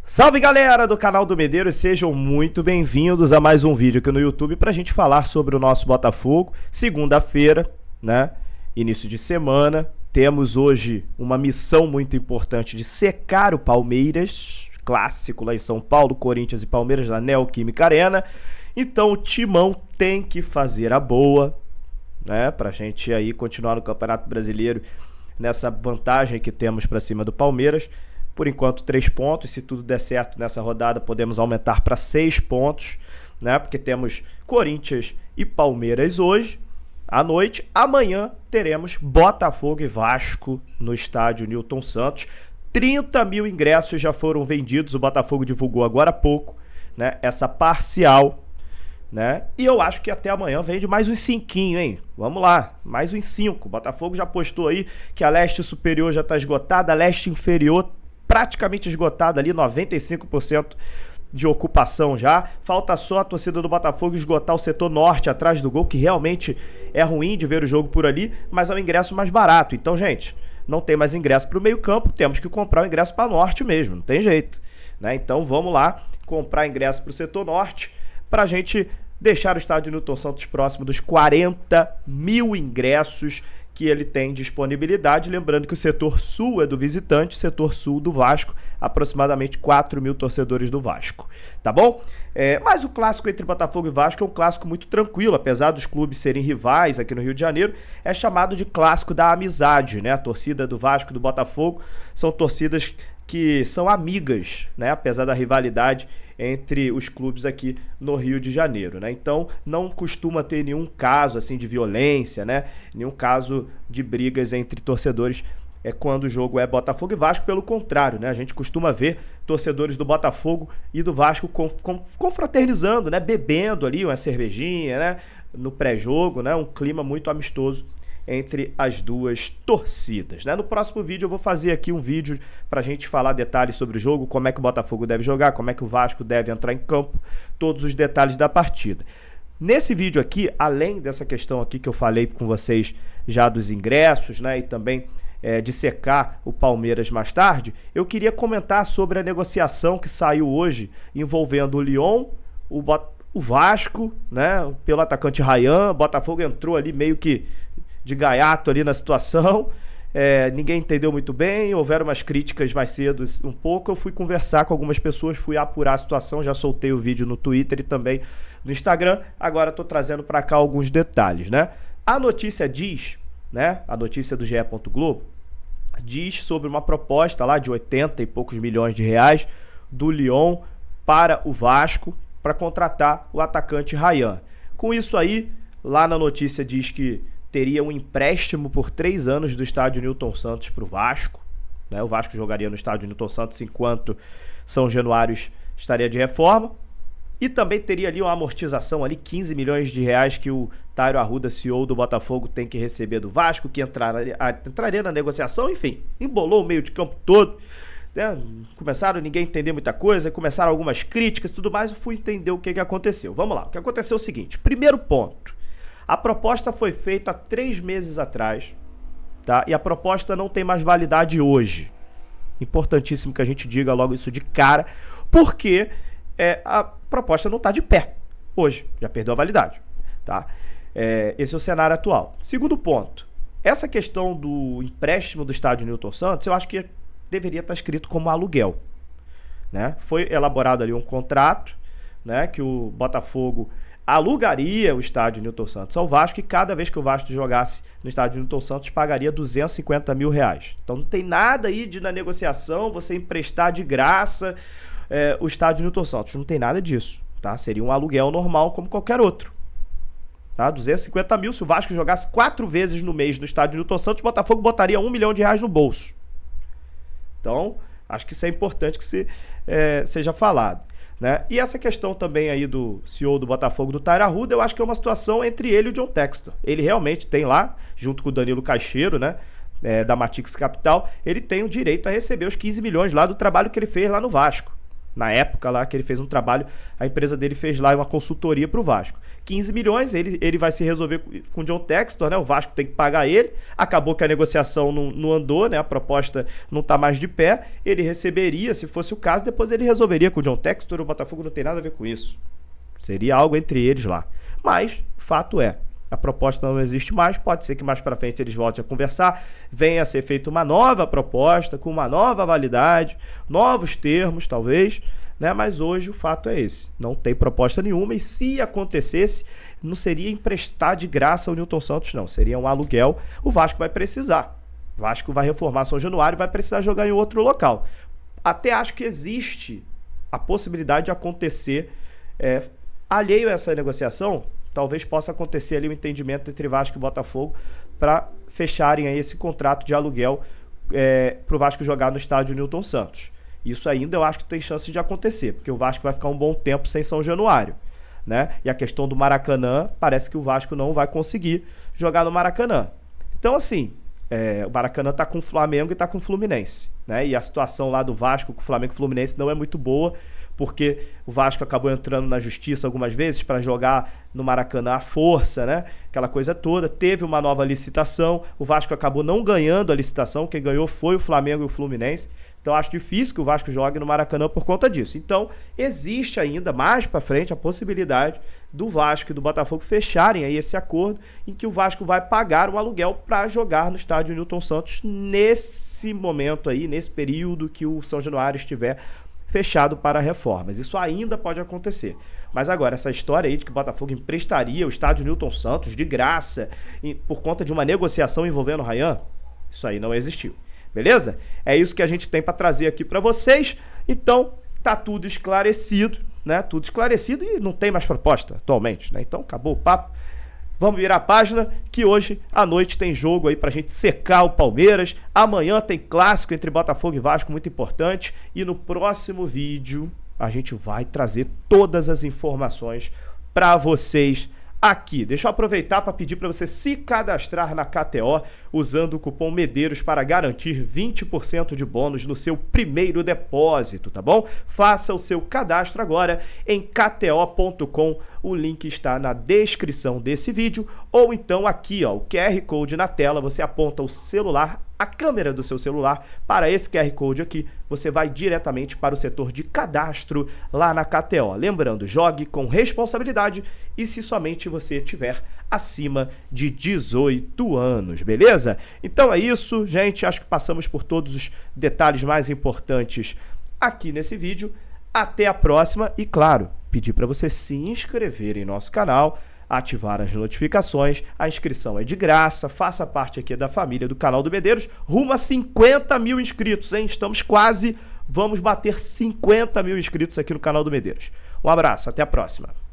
Salve galera do canal do Medeiros, sejam muito bem-vindos a mais um vídeo aqui no YouTube para a gente falar sobre o nosso Botafogo. Segunda-feira, né? Início de semana, temos hoje uma missão muito importante de secar o Palmeiras, clássico lá em São Paulo, Corinthians e Palmeiras na Neoquímica Arena. Então o Timão tem que fazer a boa, né? Pra gente aí continuar no Campeonato Brasileiro nessa vantagem que temos para cima do Palmeiras. Por enquanto 3 pontos, se tudo der certo nessa rodada podemos aumentar para 6 pontos, né? Porque temos Corinthians e Palmeiras hoje à noite. Amanhã teremos Botafogo e Vasco no estádio Newton Santos. 30 mil ingressos já foram vendidos, o Botafogo divulgou agora há pouco, né? Essa parcial, né? E eu acho que até amanhã vende mais uns 5, hein? Vamos lá, mais uns 5. O Botafogo já postou aí que a leste superior já está esgotada, a leste inferior praticamente esgotada ali, 95% de ocupação já. Falta só a torcida do Botafogo esgotar o setor norte atrás do gol, que realmente é ruim de ver o jogo por ali, mas é um ingresso mais barato. Então, gente, não tem mais ingresso para o meio campo, temos que comprar o ingresso para norte mesmo, não tem jeito, né? Então vamos lá, comprar ingresso para o setor norte, para a gente deixar o estádio Newton Santos próximo dos 40 mil ingressos que ele tem disponibilidade. Lembrando que o setor sul é do visitante, setor sul do Vasco, aproximadamente 4 mil torcedores do Vasco, tá bom? Mas o clássico entre Botafogo e Vasco é um clássico muito tranquilo, apesar dos clubes serem rivais aqui no Rio de Janeiro, é chamado de clássico da amizade, né? A torcida do Vasco e do Botafogo são torcidas que são amigas, né? Apesar da rivalidade entre os clubes aqui no Rio de Janeiro, né? Então não costuma ter nenhum caso assim de violência, né? Nenhum caso de brigas entre torcedores quando o jogo é Botafogo e Vasco. Pelo contrário, né? A gente costuma ver torcedores do Botafogo e do Vasco confraternizando, né? Bebendo ali uma cervejinha, né? No pré-jogo, né? Um clima muito amistoso entre as duas torcidas, né? No próximo vídeo eu vou fazer aqui um vídeo pra gente falar detalhes sobre o jogo, como é que o Botafogo deve jogar, como é que o Vasco deve entrar em campo, todos os detalhes da partida. Nesse vídeo aqui, além dessa questão aqui que eu falei com vocês já dos ingressos, né? E também de secar o Palmeiras mais tarde, eu queria comentar sobre a negociação que saiu hoje envolvendo o Lyon, o Vasco, né? Pelo atacante Ryan. O Botafogo entrou ali meio que de gaiato ali na situação, ninguém entendeu muito bem, houveram umas críticas mais cedo um pouco. Eu fui conversar com algumas pessoas, fui apurar a situação, já soltei o vídeo no Twitter e também no Instagram, agora estou trazendo para cá alguns detalhes, né? A notícia diz, né, a notícia do GE. Globo, diz sobre uma proposta lá de 80 e poucos milhões de reais do Lyon para o Vasco para contratar o atacante Ryan. Com isso aí, lá na notícia diz que teria um empréstimo por 3 anos do estádio Newton Santos para o Vasco, né? O Vasco jogaria no estádio Newton Santos enquanto São Januário estaria de reforma. E também teria ali uma amortização, ali 15 milhões de reais que o Tairo Arruda, CEO do Botafogo, tem que receber do Vasco, que entraria na negociação. Enfim, embolou o meio de campo todo, né? Começaram ninguém entender muita coisa, começaram algumas críticas e tudo mais. Eu fui entender o que aconteceu. Vamos lá, o que aconteceu é o seguinte: primeiro ponto, a proposta foi feita há 3 meses atrás, tá? E a proposta não tem mais validade hoje. Importantíssimo que a gente diga logo isso de cara, porque a proposta não está de pé hoje, já perdeu a validade, tá? Esse é o cenário atual. Segundo ponto, essa questão do empréstimo do estádio Newton Santos, eu acho que deveria estar escrito como aluguel, né? Foi elaborado ali um contrato, né, que o Botafogo alugaria o estádio Newton Santos ao Vasco, e cada vez que o Vasco jogasse no estádio Newton Santos pagaria 250 mil reais. Então não tem nada aí na negociação você emprestar de graça o estádio Newton Santos. Não tem nada disso, tá? Seria um aluguel normal como qualquer outro, tá? 250 mil, se o Vasco jogasse 4 vezes no mês no estádio Newton Santos, o Botafogo botaria 1 milhão de reais no bolso. Então acho que isso é importante que seja falado, né? E essa questão também aí do CEO do Botafogo, do Tairo Arruda, eu acho que é uma situação entre ele e o John Textor. Ele realmente tem lá, junto com o Danilo Caixeiro, né, da Matix Capital, ele tem o direito a receber os 15 milhões lá do trabalho que ele fez lá no Vasco, Na época lá que ele fez um trabalho, a empresa dele fez lá uma consultoria para o Vasco. 15 milhões, ele vai se resolver com o John Textor, né? O Vasco tem que pagar ele. Acabou que a negociação não andou, né? A proposta não está mais de pé. Ele receberia, se fosse o caso, depois ele resolveria com o John Textor. O Botafogo não tem nada a ver com isso. Seria algo entre eles lá. Mas, fato é, a proposta não existe mais, pode ser que mais para frente eles voltem a conversar, venha a ser feita uma nova proposta, com uma nova validade, novos termos talvez, né? Mas hoje o fato é esse, não tem proposta nenhuma e se acontecesse, não seria emprestar de graça ao Nilton Santos não, seria um aluguel, o Vasco vai precisar, o Vasco vai reformar São Januário e vai precisar jogar em outro local. Até acho que existe a possibilidade de acontecer, alheio a essa negociação, talvez possa acontecer ali um entendimento entre Vasco e Botafogo para fecharem aí esse contrato de aluguel para o Vasco jogar no estádio Nilton Santos. Isso ainda eu acho que tem chance de acontecer, porque o Vasco vai ficar um bom tempo sem São Januário, né? E a questão do Maracanã, parece que o Vasco não vai conseguir jogar no Maracanã. Então, assim, o Maracanã está com o Flamengo e está com o Fluminense, né? E a situação lá do Vasco com o Flamengo e o Fluminense não é muito boa, porque o Vasco acabou entrando na justiça algumas vezes para jogar no Maracanã à força, né? Aquela coisa toda. Teve uma nova licitação, o Vasco acabou não ganhando a licitação, quem ganhou foi o Flamengo e o Fluminense. Então acho difícil que o Vasco jogue no Maracanã por conta disso. Então existe ainda mais para frente a possibilidade do Vasco e do Botafogo fecharem aí esse acordo em que o Vasco vai pagar um aluguel para jogar no estádio Nilton Santos nesse momento aí, nesse período que o São Januário estiver fechado para reformas. Isso ainda pode acontecer. Mas agora, essa história aí de que o Botafogo emprestaria o estádio Nilton Santos de graça por conta de uma negociação envolvendo o Ryan, isso aí não existiu. Beleza? É isso que a gente tem para trazer aqui para vocês. Então, tá tudo esclarecido, né? Tudo esclarecido e não tem mais proposta atualmente, né? Então, acabou o papo. Vamos virar a página, que hoje à noite tem jogo aí pra gente secar o Palmeiras. Amanhã tem clássico entre Botafogo e Vasco, muito importante. E no próximo vídeo a gente vai trazer todas as informações pra vocês aqui. Deixa eu aproveitar para pedir para você se cadastrar na KTO usando o cupom MEDEIROS para garantir 20% de bônus no seu primeiro depósito, tá bom? Faça o seu cadastro agora em kto.com, o link está na descrição desse vídeo, ou então aqui, ó, o QR Code na tela, você aponta o celular, a câmera do seu celular para esse QR Code aqui, você vai diretamente para o setor de cadastro lá na KTO. Lembrando, jogue com responsabilidade e se somente você tiver acima de 18 anos, beleza? Então é isso, gente, acho que passamos por todos os detalhes mais importantes aqui nesse vídeo. Até a próxima e, claro, pedir para você se inscrever em nosso canal, ativar as notificações, a inscrição é de graça, faça parte aqui da família do canal do Medeiros, rumo a 50 mil inscritos, hein? Estamos quase, vamos bater 50 mil inscritos aqui no canal do Medeiros. Um abraço, até a próxima.